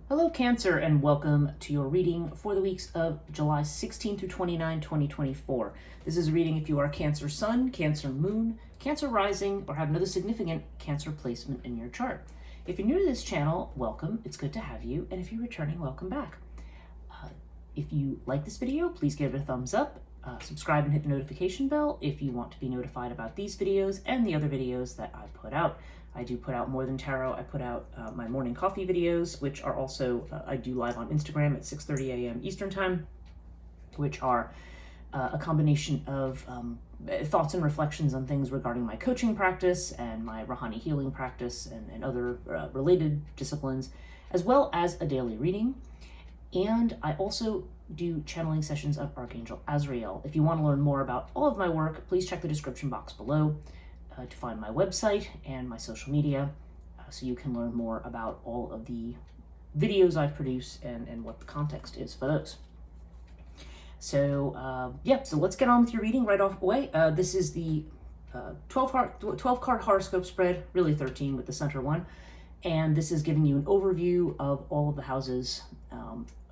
Hello, Cancer, and welcome to your reading for the weeks of July 16 through 29, 2024. This is a reading if you are Cancer Sun, Cancer Moon, Cancer Rising, or have another significant Cancer placement in your chart. If you're new to this channel, welcome. It's good to have you. And if you're returning, welcome back. If you like this video, please give it a thumbs up. Subscribe and hit the notification bell if you want to be notified about these videos and the other videos that I put out. I do put out more than tarot. I put out my morning coffee videos, which are also, I do live on Instagram at 6:30 a.m. Eastern time, which are a combination of thoughts and reflections on things regarding my coaching practice and my Rahani healing practice and other related disciplines, as well as a daily reading. And I also do channeling sessions of Archangel Azrael. If you want to learn more about all of my work, please check the description box below to find my website and my social media, so you can learn more about all of the videos I produce and what the context is for those. So so let's get on with your reading right off the way. This is the 12 card horoscope spread, really 13 with the center one. And this is giving you an overview of all of the houses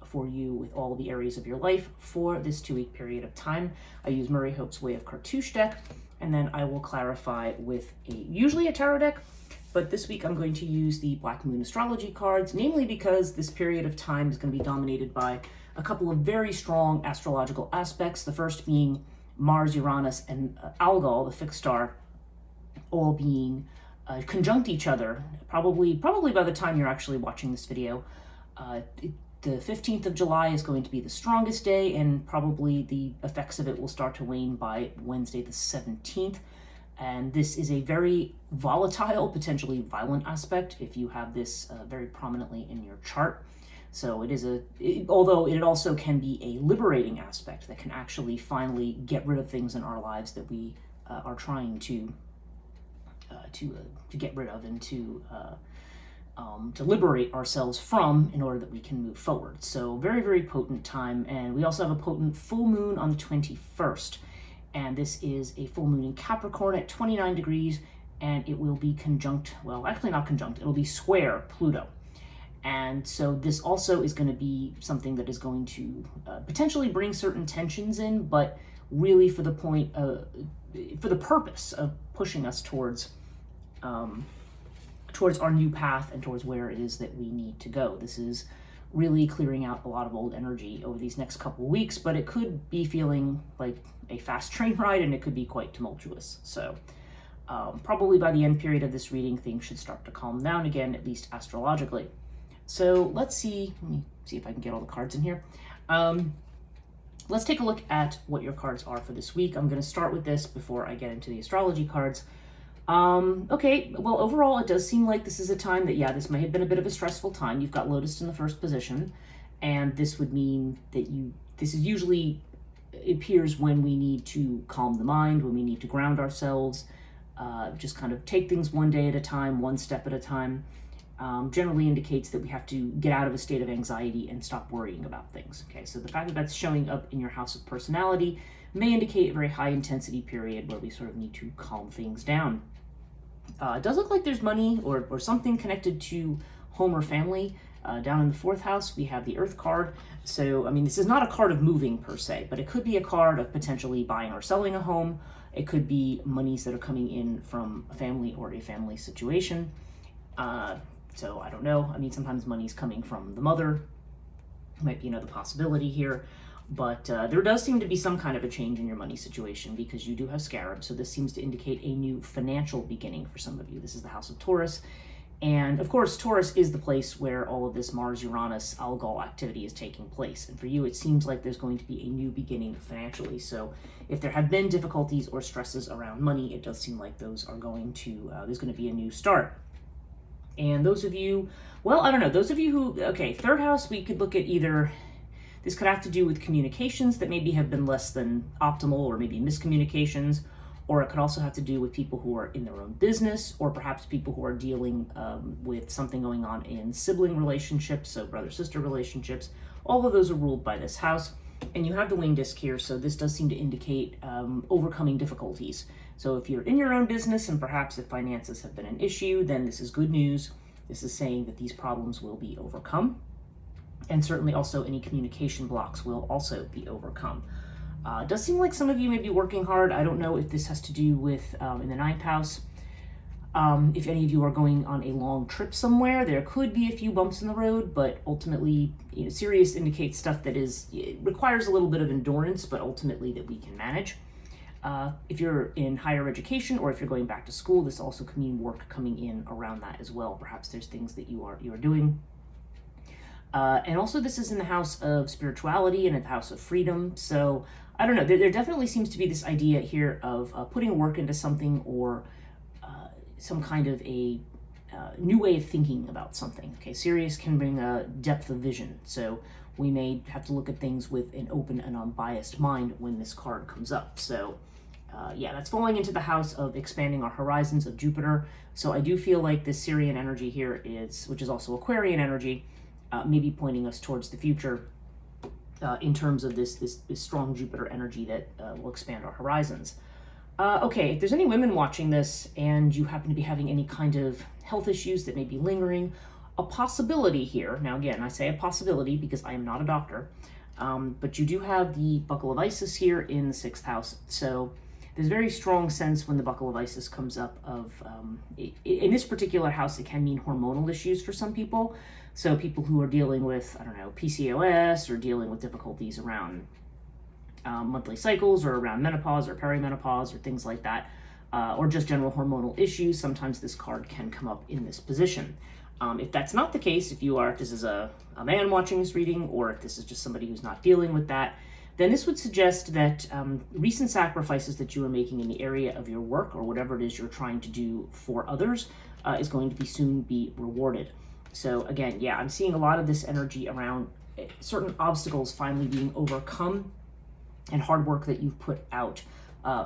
for you with all the areas of your life for this 2-week period of time. I use Murray Hope's Way of Cartouche deck, and then I will clarify with usually a tarot deck, but this week I'm going to use the Black Moon astrology cards, namely because this period of time is going to be dominated by a couple of very strong astrological aspects. The first being Mars, Uranus, and Algol, the fixed star, all being conjunct each other, probably by the time you're actually watching this video. The 15th of July is going to be the strongest day, and probably the effects of it will start to wane by Wednesday the 17th. And this is a very volatile, potentially violent aspect if you have this very prominently in your chart. So it is although it also can be a liberating aspect that can actually finally get rid of things in our lives that we are trying to get rid of and to liberate ourselves from in order that we can move forward. So very, very potent time. And we also have a potent full moon on the 21st. And this is a full moon in Capricorn at 29 degrees. And it will be conjunct, well, actually not conjunct, it'll be square Pluto. And so this also is going to be something that is going to potentially bring certain tensions in, but really for the purpose of pushing us towards our new path and towards where it is that we need to go. This is really clearing out a lot of old energy over these next couple of weeks, but it could be feeling like a fast train ride, and it could be quite tumultuous. So probably by the end period of this reading, things should start to calm down again, at least astrologically. So let me see if I can get all the cards in here. Let's take a look at what your cards are for this week. I'm going to start with this before I get into the astrology cards. Okay, well, overall, it does seem like this is a time that, this may have been a bit of a stressful time. You've got Lotus in the first position, and this would mean that this is usually, it appears when we need to calm the mind, when we need to ground ourselves, just kind of take things one day at a time, one step at a time. Generally indicates that we have to get out of a state of anxiety and stop worrying about things. Okay, so the fact that that's showing up in your house of personality may indicate a very high intensity period where we sort of need to calm things down. It does look like there's money or something connected to home or family. Down in the 4th house, we have the Earth card. So, I mean, this is not a card of moving per se, but it could be a card of potentially buying or selling a home. It could be monies that are coming in from a family or a family situation. So I don't know. I mean, sometimes money's coming from the mother. Might be another possibility here. But there does seem to be some kind of a change in your money situation because you do have Scarab. So this seems to indicate a new financial beginning for some of you. This is the house of Taurus. And of course, Taurus is the place where all of this Mars, Uranus, Algol activity is taking place. And for you, it seems like there's going to be a new beginning financially. So if there have been difficulties or stresses around money, it does seem like those are going to, there's going to be a new start. And those of you, well, I don't know, those of you who, okay, 3rd house, we could look at either, this could have to do with communications that maybe have been less than optimal or maybe miscommunications, or it could also have to do with people who are in their own business, or perhaps people who are dealing with something going on in sibling relationships, so brother-sister relationships. All of those are ruled by this house. And you have the wing disc here, so this does seem to indicate overcoming difficulties. So if you're in your own business and perhaps if finances have been an issue, then this is good news. This is saying that these problems will be overcome. And certainly also any communication blocks will also be overcome. It does seem like some of you may be working hard. I don't know if this has to do with in the ninth house. If any of you are going on a long trip somewhere, there could be a few bumps in the road, but ultimately, Sirius indicates stuff that it requires a little bit of endurance, but ultimately that we can manage. If you're in higher education or if you're going back to school, this also can mean work coming in around that as well. Perhaps there's things that you are doing. And also this is in the house of spirituality and in the house of freedom. So I don't know, there definitely seems to be this idea here of putting work into something or some kind of a new way of thinking about something. Okay, Sirius can bring a depth of vision. So we may have to look at things with an open and unbiased mind when this card comes up. So yeah, that's falling into the house of expanding our horizons of Jupiter. So I do feel like this Sirian energy here which is also Aquarian energy, maybe pointing us towards the future in terms of this strong Jupiter energy that will expand our horizons. Okay, if there's any women watching this and you happen to be having any kind of health issues that may be lingering, a possibility here, now again, I say a possibility because I am not a doctor, but you do have the Buckle of Isis here in the 6th house. So there's a very strong sense when the Buckle of Isis comes up of, in this particular house, it can mean hormonal issues for some people. So people who are dealing with, I don't know, PCOS or dealing with difficulties around monthly cycles or around menopause or perimenopause or things like that, or just general hormonal issues, sometimes this card can come up in this position. If that's not the case, if this is a man watching this reading, or if this is just somebody who's not dealing with that, then this would suggest that recent sacrifices that you are making in the area of your work or whatever it is you're trying to do for others is going to soon be rewarded. So again, yeah, I'm seeing a lot of this energy around certain obstacles finally being overcome and hard work that you've put out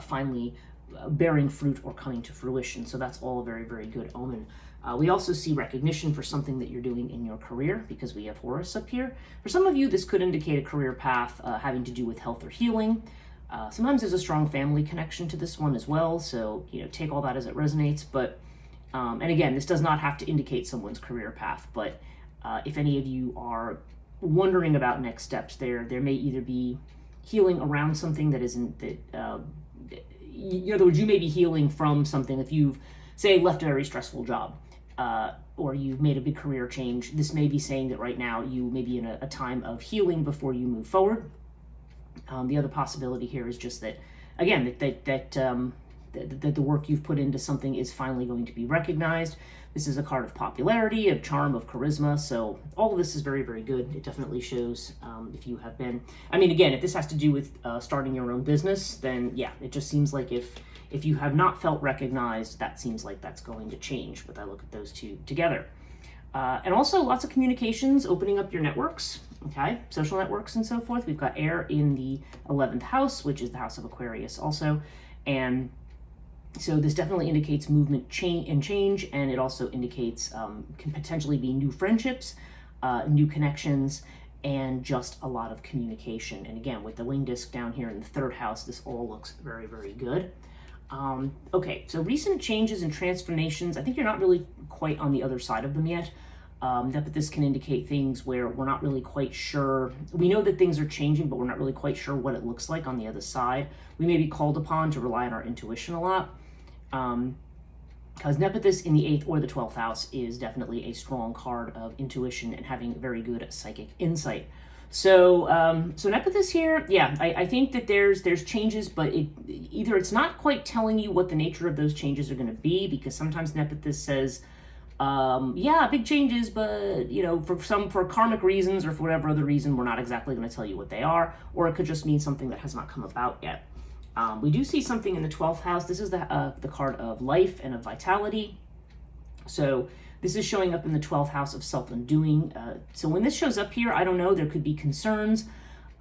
finally bearing fruit or coming to fruition. So that's all a very, very good omen. We also see recognition for something that you're doing in your career because we have Horus up here. For some of you, this could indicate a career path having to do with health or healing. Sometimes there's a strong family connection to this one as well. So, take all that as it resonates. But, and again, this does not have to indicate someone's career path. But if any of you are wondering about next steps, there may either be healing around something that isn't that. In other words, you may be healing from something if you've, say, left a very stressful job. Or you've made a big career change. This may be saying that right now you may be in a time of healing before you move forward. The other possibility here is just that, again, that the work you've put into something is finally going to be recognized. This is a card of popularity, of charm, of charisma. So all of this is very, very good. It definitely shows if you have been, again, if this has to do with starting your own business, then yeah, it just seems like if you have not felt recognized, that seems like that's going to change. But I look at those two together. And also lots of communications, opening up your networks, okay? Social networks and so forth. We've got air in the 11th house, which is the house of Aquarius also. And so this definitely indicates movement change, and it also indicates can potentially be new friendships, new connections, and just a lot of communication. And again, with the wing disc down here in the 3rd house, this all looks very, very good. Okay, so recent changes and transformations, I think you're not really quite on the other side of them yet. But this can indicate things where we're not really quite sure. We know that things are changing, but we're not really quite sure what it looks like on the other side. We may be called upon to rely on our intuition a lot. Because Nephthys in the 8th or the 12th house is definitely a strong card of intuition and having very good psychic insight. So Nephthys here, yeah, I think that there's changes, but either it's not quite telling you what the nature of those changes are going to be, because sometimes Nephthys says, yeah, big changes, but for karmic reasons or for whatever other reason, we're not exactly going to tell you what they are, or it could just mean something that has not come about yet. We do see something in the 12th house. This is the card of life and of vitality. So this is showing up in the 12th house of self-undoing. So when this shows up here, I don't know, there could be concerns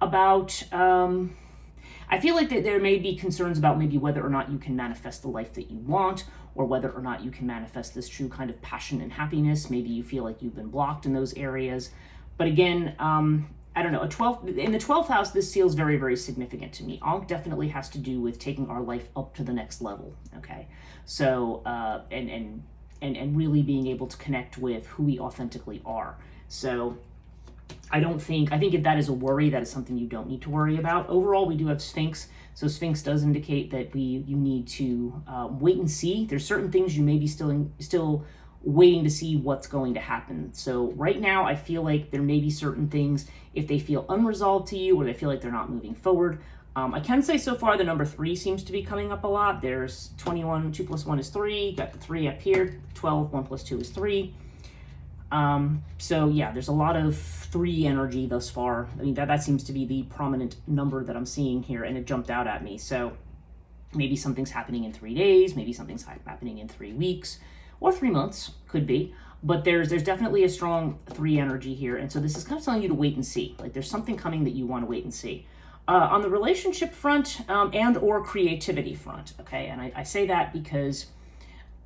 about, I feel like that there may be concerns about maybe whether or not you can manifest the life that you want, or whether or not you can manifest this true kind of passion and happiness. Maybe you feel like you've been blocked in those areas. But again, I don't know, in the 12th house, this feels very, very significant to me. Ankh definitely has to do with taking our life up to the next level, okay? So, and really being able to connect with who we authentically are. So I think if that is a worry, that is something you don't need to worry about. Overall, we do have Sphinx. So Sphinx does indicate that you need to wait and see. There's certain things you may be still waiting to see what's going to happen. So right now, I feel like there may be certain things, if they feel unresolved to you or they feel like they're not moving forward. I can say so far the number 3 seems to be coming up a lot. There's 21, 2 plus 1 is 3. Got the 3 up here. 12, 1 plus 2 is 3. So yeah, there's a lot of 3 energy thus far. I mean, that seems to be the prominent number that I'm seeing here, and it jumped out at me. So maybe something's happening in 3 days, maybe something's happening in 3 weeks, or 3 months, could be. But there's definitely a strong 3 energy here, and so this is kind of telling you to wait and see. Like there's something coming that you want to wait and see. On the relationship front and or creativity front, okay? And I say that because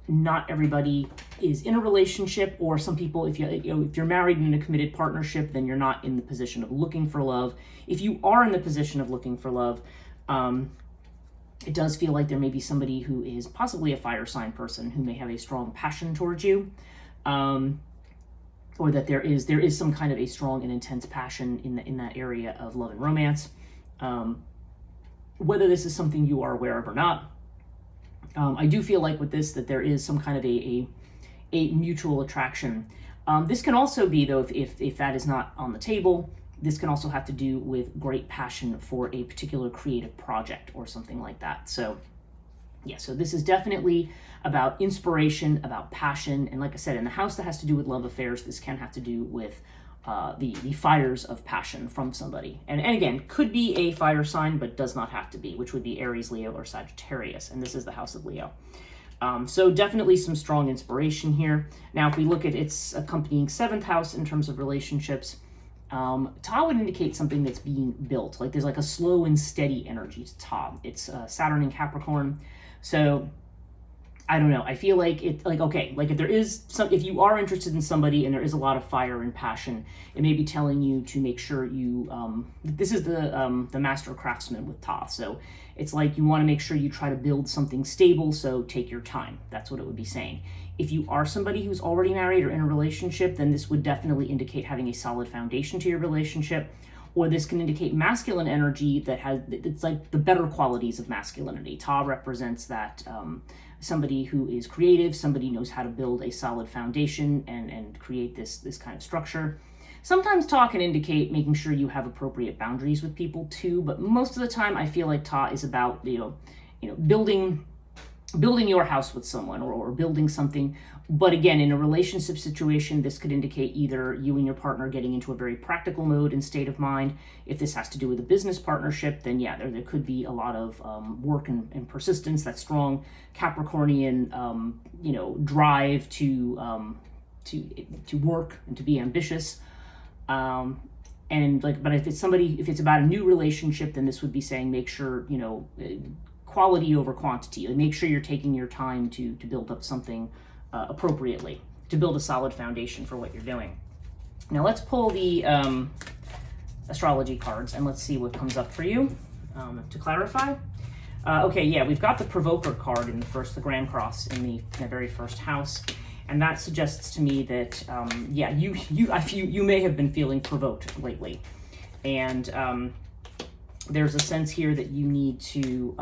not everybody is in a relationship, or some people, if you're married and in a committed partnership, then you're not in the position of looking for love. If you are in the position of looking for love, it does feel like there may be somebody who is possibly a fire sign person who may have a strong passion towards you, or that there is some kind of a strong and intense passion in that area of love and romance. Whether this is something you are aware of or not, I do feel like with this that there is some kind of a mutual attraction. This can also be, though, if that is not on the table, this can also have to do with great passion for a particular creative project or something like that. So yeah, so this is definitely about inspiration, about passion, and like I said, in the house that has to do with love affairs, this can have to do with the fires of passion from somebody. And again, could be a fire sign, but does not have to be, which would be Aries, Leo, or Sagittarius. And this is the house of Leo. So definitely some strong inspiration here. Now, if we look at its accompanying 7th house in terms of relationships, Ta would indicate something that's being built. Like there's like a slow and steady energy to Ta. It's Saturn in Capricorn. So I don't know. I feel like if you are interested in somebody and there is a lot of fire and passion, it may be telling you to make sure you, this is the master craftsman with Ta. So it's like you want to make sure you try to build something stable. So take your time. That's what it would be saying. If you are somebody who's already married or in a relationship, then this would definitely indicate having a solid foundation to your relationship. Or this can indicate masculine energy it's like the better qualities of masculinity. Ta represents that, somebody who is creative, somebody knows how to build a solid foundation and create this kind of structure. Sometimes Ta can indicate making sure you have appropriate boundaries with people too, but most of the time I feel like Ta is about, building your house with someone or building something. But again, in a relationship situation, this could indicate either you and your partner getting into a very practical mode and state of mind. If this has to do with a business partnership, then yeah, there could be a lot of work and persistence, that strong Capricornian, drive to work and to be ambitious. But if it's about a new relationship, then this would be saying make sure, quality over quantity. Like make sure you're taking your time to build up something appropriately, to build a solid foundation for what you're doing. Now let's pull the astrology cards and let's see what comes up for you to clarify. Okay, yeah, we've got the Provoker card in the Grand Cross in the very first house, and that suggests to me that you may have been feeling provoked lately, and there's a sense here that you need to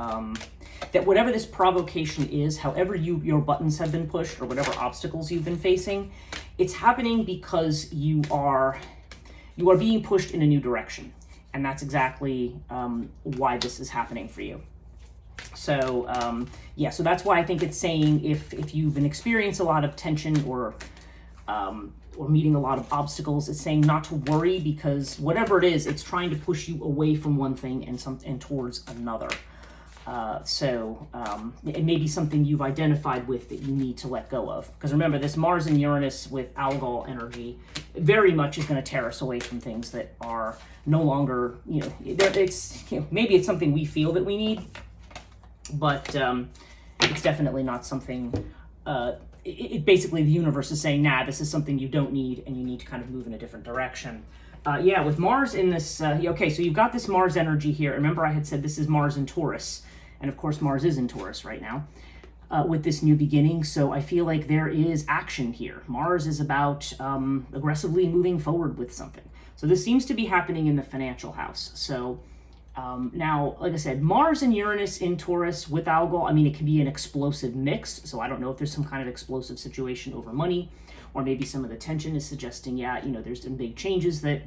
that whatever this provocation is, however your buttons have been pushed or whatever obstacles you've been facing, it's happening because you are being pushed in a new direction, and that's exactly why this is happening for you. So so that's why I think it's saying if you've been experiencing a lot of tension or meeting a lot of obstacles, it's saying not to worry, because whatever it is, it's trying to push you away from one thing and towards another. It may be something you've identified with that you need to let go of. Because remember, this Mars and Uranus with Algol energy very much is going to tear us away from things that are no longer, maybe it's something we feel that we need, but it's definitely not something, basically the universe is saying, nah, this is something you don't need and you need to kind of move in a different direction. With Mars in this, so you've got this Mars energy here. Remember I had said this is Mars in Taurus, and of course Mars is in Taurus right now. with this new beginning. So I feel like there is action here. Mars is about aggressively moving forward with something. So this seems to be happening in the financial house. So now, like I said, Mars and Uranus in Taurus with Algol, I mean, it could be an explosive mix. So I don't know if there's some kind of explosive situation over money, or maybe some of the tension is suggesting, yeah, there's some big changes that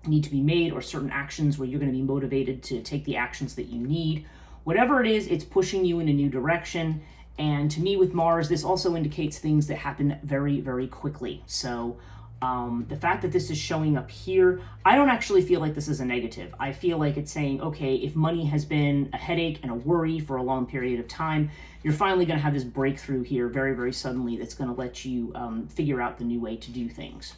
need to be made, or certain actions where you're going to be motivated to take the actions that you need. Whatever it is, it's pushing you in a new direction. And to me, with Mars, this also indicates things that happen very, very quickly. So the fact that this is showing up here, I don't actually feel like this is a negative. I feel like it's saying, okay, if money has been a headache and a worry for a long period of time, you're finally going to have this breakthrough here very, very suddenly that's going to let you figure out the new way to do things.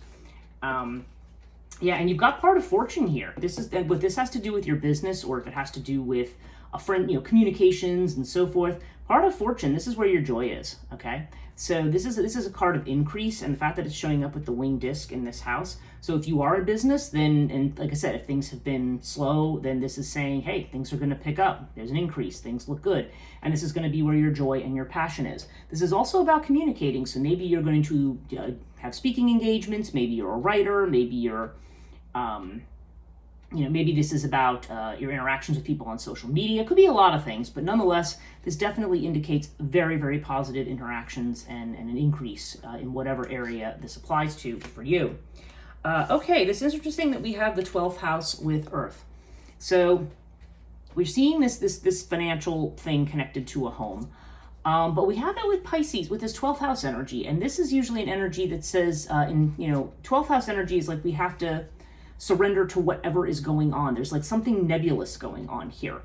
Yeah, and you've got part of fortune here. This is what this has to do with your business, or if it has to do with a friend, communications and so forth. Part of fortune, this is where your joy is, okay? So this is a card of increase, and the fact that it's showing up with the winged disc in this house. So if you are a business, then, and like I said, if things have been slow, then this is saying, hey, things are going to pick up. There's an increase. Things look good. And this is going to be where your joy and your passion is. This is also about communicating. So maybe you're going to have speaking engagements. Maybe you're a writer. Maybe you're maybe this is about your interactions with people on social media. It could be a lot of things, but nonetheless, this definitely indicates very, very positive interactions and an increase in whatever area this applies to for you. Okay, this is interesting that we have the 12th house with Earth. So we're seeing this financial thing connected to a home. But we have it with Pisces, with this 12th house energy. And this is usually an energy that says, 12th house energy is like we have to surrender to whatever is going on. There's like something nebulous going on here.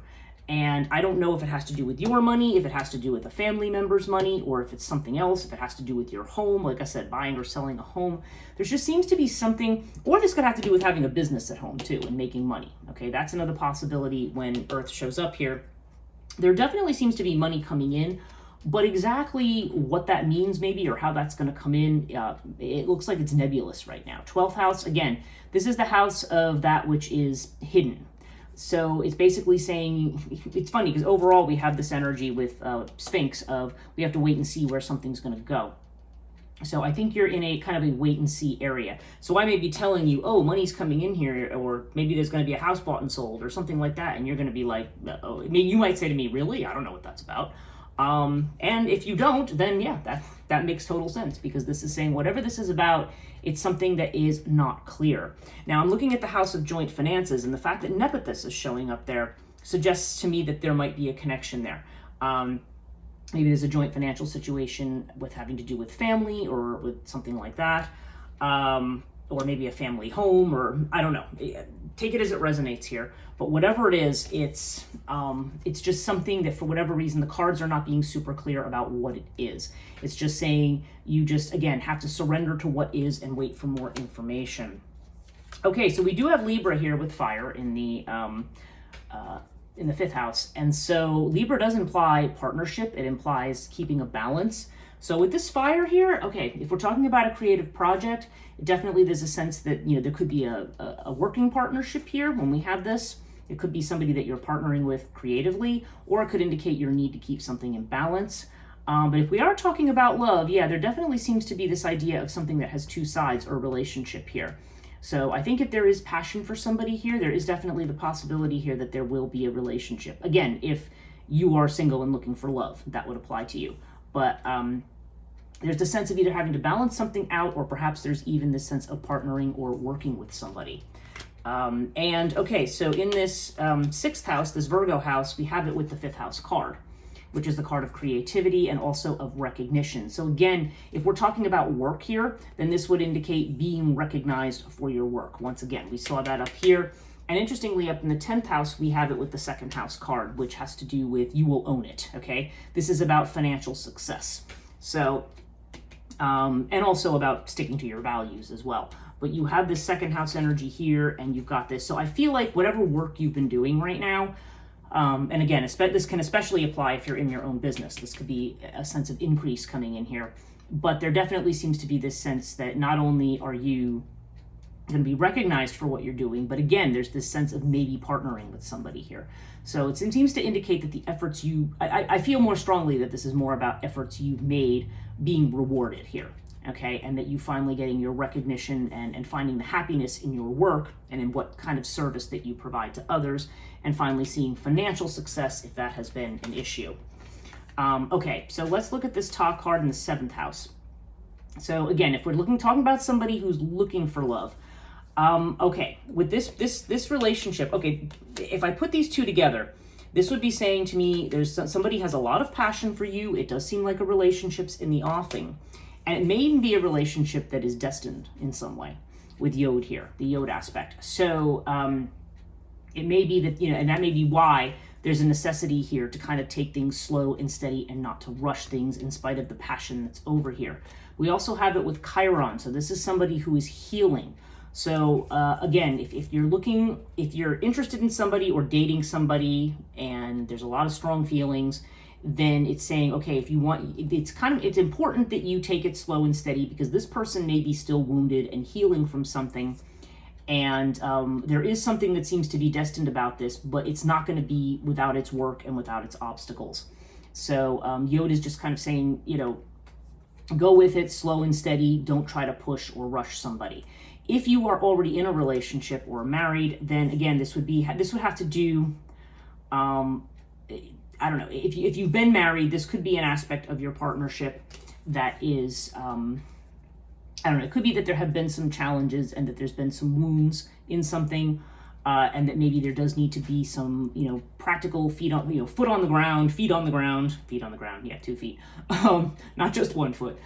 And I don't know if it has to do with your money, if it has to do with a family member's money, or if it's something else, if it has to do with your home, like I said, buying or selling a home. There just seems to be something, or this could have to do with having a business at home too and making money. Okay, that's another possibility when Earth shows up here. There definitely seems to be money coming in, but exactly what that means maybe, or how that's going to come in, it looks like it's nebulous right now. 12th house, again, this is the house of that which is hidden. So it's basically saying, it's funny because overall we have this energy with Sphinx of we have to wait and see where something's going to go. So I think you're in a kind of a wait and see area. So I may be telling you, oh, money's coming in here, or maybe there's going to be a house bought and sold or something like that. And you're going to be like, oh, I mean, you might say to me, really? I don't know what that's about. And if you don't, then yeah, that makes total sense, because this is saying whatever this is about, it's something that is not clear. Now I'm looking at the house of joint finances, and the fact that Nephthys is showing up there suggests to me that there might be a connection there. Maybe there's a joint financial situation with having to do with family or with something like that. Or maybe a family home, or I don't know. Take it as it resonates here. But whatever it is, it's just something that for whatever reason, the cards are not being super clear about what it is. It's just saying you just, again, have to surrender to what is and wait for more information. Okay, so we do have Libra here with fire in the 5th house. And so Libra does imply partnership. It implies keeping a balance. So with this fire here, okay, if we're talking about a creative project, definitely there's a sense that, there could be a working partnership here when we have this. It could be somebody that you're partnering with creatively, or it could indicate your need to keep something in balance. But if we are talking about love, yeah, there definitely seems to be this idea of something that has two sides or relationship here. So I think if there is passion for somebody here, there is definitely the possibility here that there will be a relationship. Again, if you are single and looking for love, that would apply to you. But there's the sense of either having to balance something out, or perhaps there's even this sense of partnering or working with somebody. And okay, so in this 6th house, this Virgo house, we have it with the 5th house card, which is the card of creativity and also of recognition. So again, if we're talking about work here, then this would indicate being recognized for your work. Once again, we saw that up here. And interestingly, up in the 10th house, we have it with the 2nd house card, which has to do with you will own it, okay? This is about financial success. So, and also about sticking to your values as well. But you have this 2nd house energy here, and you've got this. So I feel like whatever work you've been doing right now, and again, this can especially apply if you're in your own business. This could be a sense of increase coming in here. But there definitely seems to be this sense that not only are you going to be recognized for what you're doing. But again, there's this sense of maybe partnering with somebody here. So it seems to indicate that the efforts I feel more strongly that this is more about efforts you've made being rewarded here. Okay, and that you finally getting your recognition and finding the happiness in your work and in what kind of service that you provide to others, and finally seeing financial success if that has been an issue. Okay, so let's look at this top card in the 7th house. So again, if we're talking about somebody who's looking for love, okay, with this relationship, okay, if I put these two together, this would be saying to me, somebody has a lot of passion for you. It does seem like a relationship's in the offing. And it may even be a relationship that is destined in some way with Yod here, the Yod aspect. So it may be that, and that may be why there's a necessity here to kind of take things slow and steady and not to rush things in spite of the passion that's over here. We also have it with Chiron. So this is somebody who is healing. So again, if you're interested in somebody or dating somebody and there's a lot of strong feelings, then it's saying, okay, if you want, it's important that you take it slow and steady, because this person may be still wounded and healing from something. And there is something that seems to be destined about this, but it's not going to be without its work and without its obstacles. So Yod is just kind of saying, go with it, slow and steady. Don't try to push or rush somebody. If you are already in a relationship or married, then again, this would have to do, I don't know, if you've been married, this could be an aspect of your partnership that is, I don't know, it could be that there have been some challenges and that there's been some wounds in something, and that maybe there does need to be some, practical foot on the ground, 2 feet, not just 1 foot,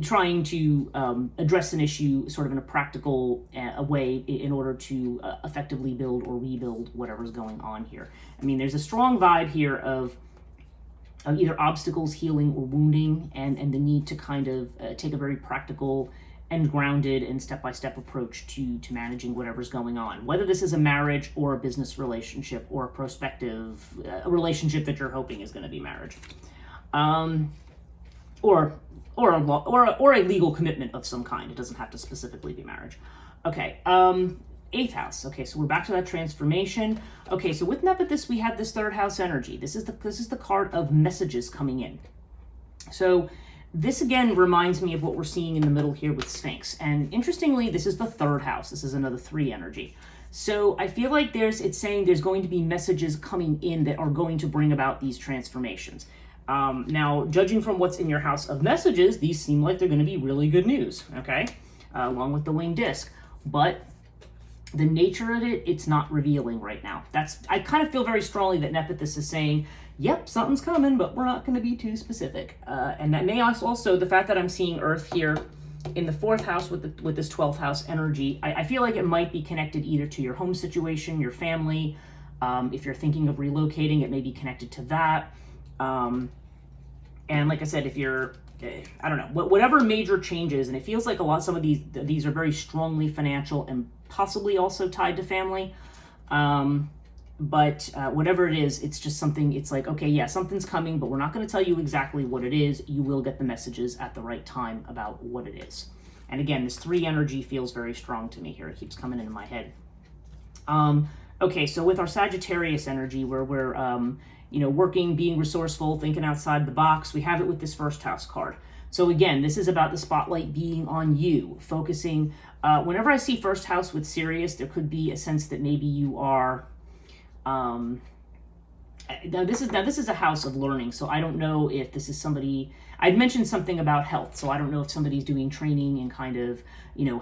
trying to address an issue sort of in a practical way in order to effectively build or rebuild whatever's going on here. I mean, there's a strong vibe here of either obstacles, healing, or wounding, and the need to kind of take a very practical and grounded and step-by-step approach to managing whatever's going on. Whether this is a marriage or a business relationship or a prospective a relationship that you're hoping is going to be marriage, or a legal commitment of some kind. It doesn't have to specifically be marriage. Okay. 8th house. Okay, so we're back to that transformation. Okay, so with Nephthys, we have this 3rd house energy. This is the card of messages coming in. So this again reminds me of what we're seeing in the middle here with Sphinx. And interestingly, this is the 3rd house. This is another 3 energy. So I feel like it's saying there's going to be messages coming in that are going to bring about these transformations. Now, judging from what's in your house of messages, these seem like they're going to be really good news, okay? Along with the winged disc. But the nature of it, it's not revealing right now. I kind of feel very strongly that Nephthys is saying, yep, something's coming, but we're not going to be too specific. And that may also, the fact that I'm seeing Earth here in the 4th house with this 12th house energy, I feel like it might be connected either to your home situation, your family. If you're thinking of relocating, it may be connected to that. And like I said, if you're, I don't know, whatever major changes, and it feels like some of these are very strongly financial and possibly also tied to family. But whatever it is, it's just something, it's like, okay, yeah, something's coming, but we're not going to tell you exactly what it is. You will get the messages at the right time about what it is. And again, this 3 energy feels very strong to me here. It keeps coming into my head. Okay, so with our Sagittarius energy, where we're, working, being resourceful, thinking outside the box, we have it with this 1st house card. So again, this is about the spotlight being on you, focusing. Whenever I see 1st house with Sirius, there could be a sense that maybe you are, now this is a house of learning, so I don't know if this is somebody. I'd mentioned something about health, so I don't know if somebody's doing training in kind of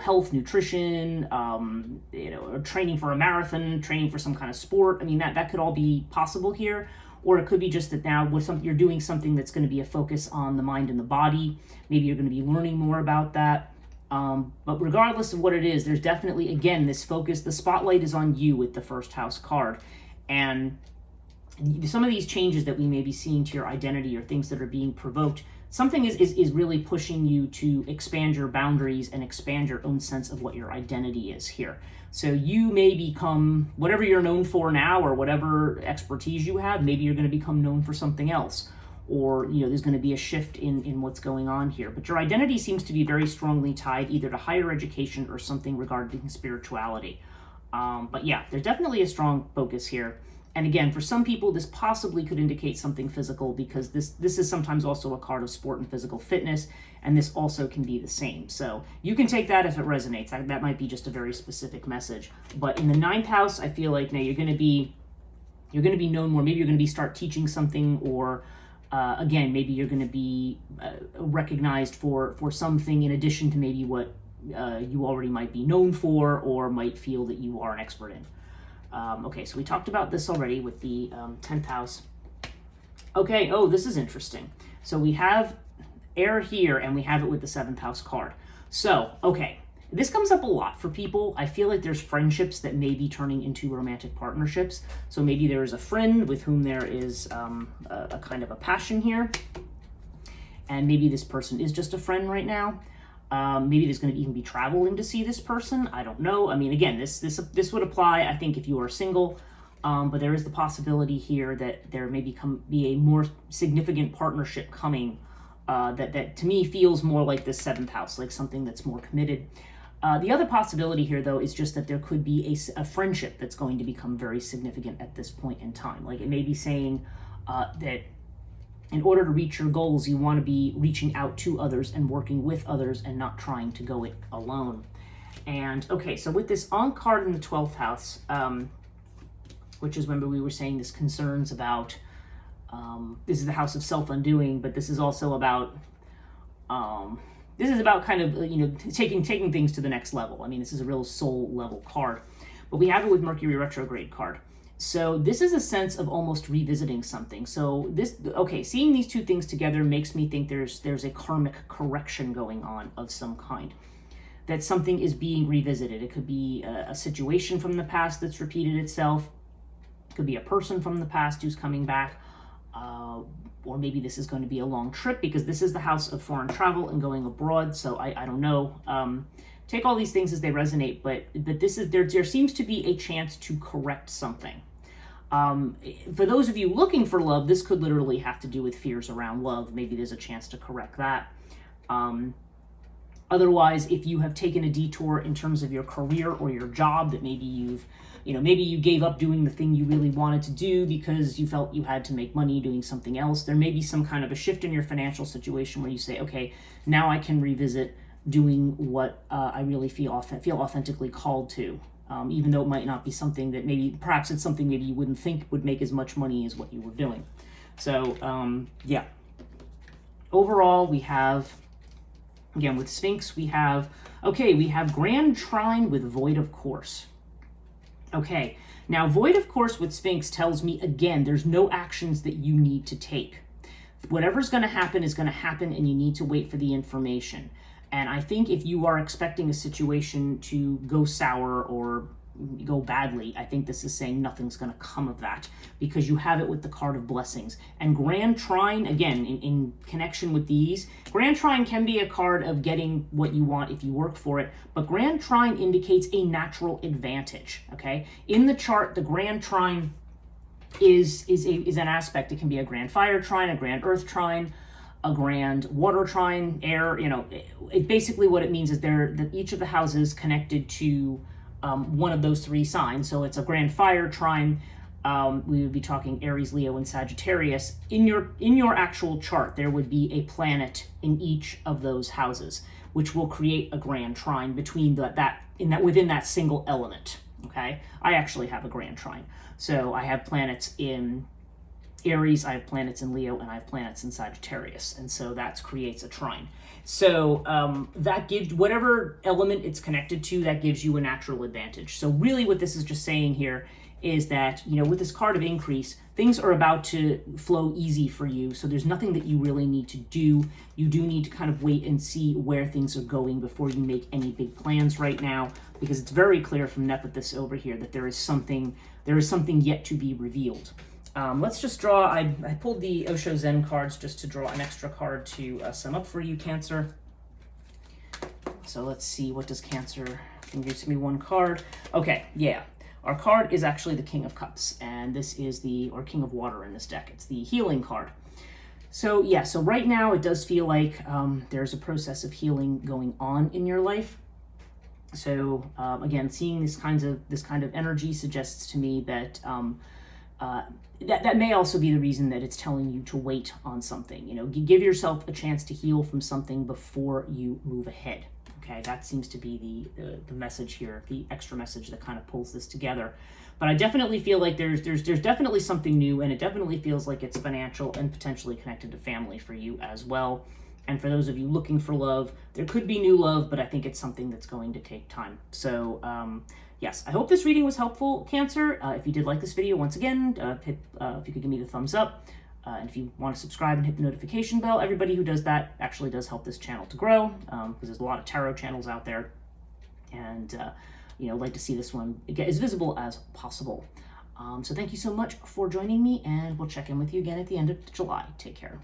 health, nutrition, or training for a marathon, training for some kind of sport. I mean, that could all be possible here, or it could be just that now you're doing something that's going to be a focus on the mind and the body. Maybe you're going to be learning more about that. But regardless of what it is, there's definitely, again, this focus. The spotlight is on you with the 1st house card. And some of these changes that we may be seeing to your identity or things that are being provoked, something is really pushing you to expand your boundaries and expand your own sense of what your identity is here. So you may become, whatever you're known for now or whatever expertise you have, maybe you're going to become known for something else. or there's going to be a shift in what's going on here. But your identity seems to be very strongly tied either to higher education or something regarding spirituality. But yeah, there's definitely a strong focus here. And again, for some people, this possibly could indicate something physical, because this is sometimes also a card of sport and physical fitness, and this also can be the same. So you can take that if it resonates. That might be just a very specific message. But in the 9th house, I feel like now you're going to be known more. Maybe you're going to start teaching something, or again, maybe you're going to be recognized for something in addition to maybe what you already might be known for or might feel that you are an expert in. Okay, so we talked about this already with the 10th house. Okay, oh, this is interesting. So we have air here, and we have it with the 7th house card. So, okay, this comes up a lot for people. I feel like there's friendships that may be turning into romantic partnerships. So maybe there is a friend with whom there is a kind of a passion here, and maybe this person is just a friend right now. Maybe there's going to even be traveling to see this person. I don't know. I mean, again, this would apply, I think, if you are single. But there is the possibility here that there may be a more significant partnership coming that to me feels more like this 7th house, like something that's more committed. The other possibility here, though, is just that there could be a friendship that's going to become very significant at this point in time. Like, it may be saying that in order to reach your goals, you want to be reaching out to others and working with others and not trying to go it alone. And okay, so with this Ankh card in the 12th house, which is, remember, we were saying this concerns about, this is the house of self-undoing, but this is also about, kind of, taking things to the next level. I mean, this is a real soul level card. But we have it with Mercury retrograde card. So this is a sense of almost revisiting something. So seeing these two things together makes me think there's a karmic correction going on of some kind. That something is being revisited. It could be a situation from the past that's repeated itself. It could be a person from the past who's coming back. Or maybe this is going to be a long trip, because this is the house of foreign travel and going abroad. So I don't know. Take all these things as they resonate, but this is there seems to be a chance to correct something. For those of you looking for love, this could literally have to do with fears around love. Maybe there's a chance to correct that. Otherwise, if you have taken a detour in terms of your career or your job, that maybe maybe you gave up doing the thing you really wanted to do because you felt you had to make money doing something else. There may be some kind of a shift in your financial situation where you say, okay, now I can revisit doing what I really feel authentically called to. Even though it might not be something that perhaps it's something maybe you wouldn't think would make as much money as what you were doing. So, yeah. Overall, we have, again, with Sphinx, we have Grand Trine with Void of Course. Okay, now Void of Course with Sphinx tells me, again, there's no actions that you need to take. Whatever's going to happen is going to happen, and you need to wait for the information. And I think if you are expecting a situation to go sour or go badly, I think this is saying nothing's going to come of that, because you have it with the card of blessings. And Grand Trine, again, in connection with these, Grand Trine can be a card of getting what you want if you work for it, but Grand Trine indicates a natural advantage, okay? In the chart, the Grand Trine is an aspect. It can be a Grand Fire Trine, a Grand Earth Trine, a Grand Water Trine, air, basically what it means is that each of the houses connected to one of those three signs. So it's a Grand Fire Trine. We would be talking Aries, Leo, and Sagittarius. In your actual chart, there would be a planet in each of those houses, which will create a Grand Trine between within that single element. Okay, I actually have a Grand Trine. So I have planets in Aries, I have planets in Leo, and I have planets in Sagittarius, and so that creates a trine. So that gives, whatever element it's connected to, that gives you a natural advantage. So really what this is just saying here is that, with this card of increase, things are about to flow easy for you, so there's nothing that you really need to do. You do need to kind of wait and see where things are going before you make any big plans right now, because it's very clear from Nephthys over here that there is something yet to be revealed. Let's just draw, I pulled the Osho Zen cards just to draw an extra card to sum up for you, Cancer. So let's see, what does Cancer, can give me one card? Okay, yeah. Our card is actually the King of Cups, and this is or King of Water in this deck. It's the healing card. So yeah, so right now it does feel like there's a process of healing going on in your life. So again, seeing this kind of energy suggests to me that that may also be the reason that it's telling you to wait on something. You know, give yourself a chance to heal from something before you move ahead. Okay, that seems to be the message here, the extra message that kind of pulls this together. But I definitely feel like there's definitely something new, and it definitely feels like it's financial and potentially connected to family for you as well. And for those of you looking for love, there could be new love, but I think it's something that's going to take time. So yes, I hope this reading was helpful, Cancer. If you did like this video, once again, if you could give me the thumbs up. And if you want to subscribe and hit the notification bell, everybody who does that actually does help this channel to grow, because there's a lot of tarot channels out there. And, like to see this one get as visible as possible. So thank you so much for joining me, and we'll check in with you again at the end of July. Take care.